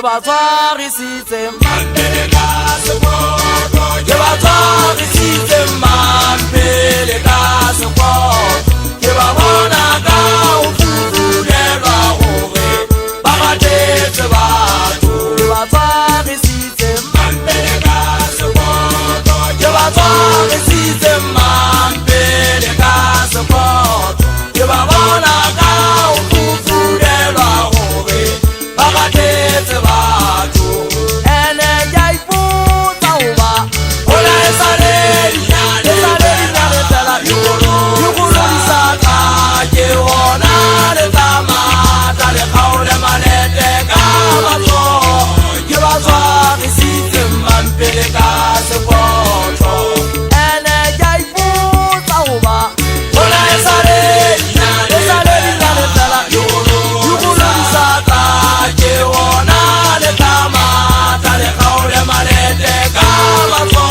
ba tshwarisitse mampele ka sekoto ke ba tshwarisitse mampele ka sekoto ke ba bona ka o fufulelwa gore ba gatetse batho ke ba tshwarisitse mampele ka sekoto ke ba tshwarisitse mampele ka sekoto ke ba bona ka o fufulelwa gore ba gatetse batho ene ya ipotsa hoba hona e sale dinyane fela yolo di saka ke hona le tsamata le kgaole malete ka batho ke ba tshwarisitse mampele ka sekoto ene ya ipotsa hoba hona e sale dinyane fela yolo di saka ke hona le tsamata le kgaole malete ka batho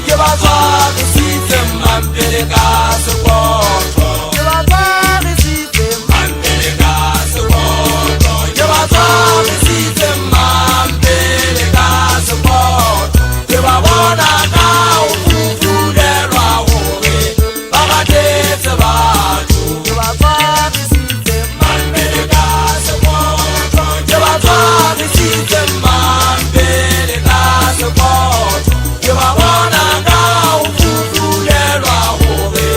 ke ba tshwarisitse mampele ka sekoto ke ba tshwarisitse mampele ka sekoto ke ba tshwarisitse mampele ka sekoto ke ba bona ka o fufulelwa gore ba gatetse batho ke ba tshwarisitse mampele ka sekoto ke ba tshwarisitse mampele ka sekoto ke ba bona ka o fufulelwa gore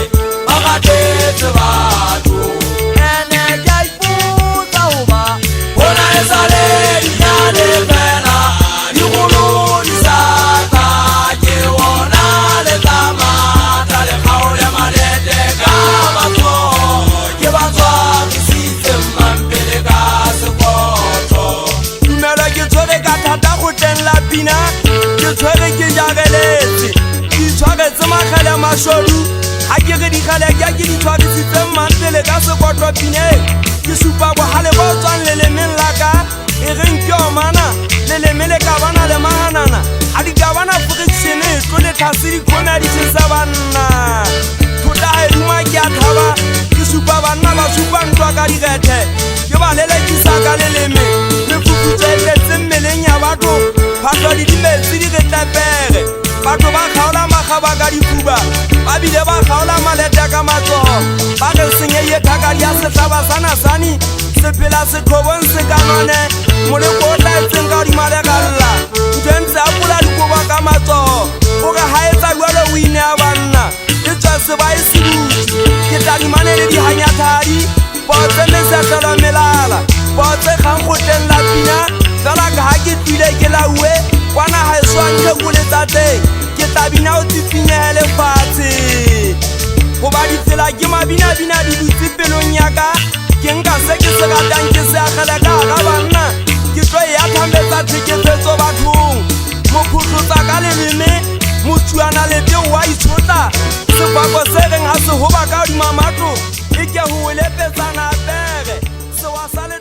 ba gatetse batho ene ya ipotsa hoba hona e sale dinyane fela dikgolo di saka ke hona le tsamata le kgaole malete ka batho ke ba tshwarisitse mampele ka sekoto dumela ke tshwere ka thata go teng la pina ke tshwere ke jageletse ke tshwaretse magele a mashodu ga ke re digale ke ke di tshwarisitse mampele ka sekoto pine ke supa bogale bo tswang lelemeng la ka e reng ke omana leleme le ka bana le maganana ga di ka bana friction e tlo le tlhase dikgona di tshesa banna thota ga eduma ke a thaba ke supa banna ba supa ntwa ka digethe ke ba lelekisa ka leleme le fufutse tletse mmeleng ya batho phatlwa di dimetsi di retlepere batho ba kgaola magaba ka difuba ba bile ba kgaola malete ka matsogo ba re senyeye thakadi ya setlhaba sanasane se phela setlhobong se kanone moleko o tlaetseng ka godima legalla ntho e ntse a pola dikoba ka matsogo o re ga etsa jalo o ine ya banna e tswa seba e sebuti ke tadimane le dihanyathadi potse mesetlhelo melala potse kgang go teng la pina fela ka ga ke tlile ke laue kwana ga e swanke koletsatseng ke tabina o tsitsinyegele fatshe goba ditsela ke mabinabina di dutse pelong yaka ke nka se ke se ratang ke se agele ka ga banna ke tlo e athambetsa tsheketsetso bathong mophutlosa ka leleme motsuana lete wa itshotla sefako se reng ga se goba ka godima matlo e ke go o lepetsana apere se wa sa le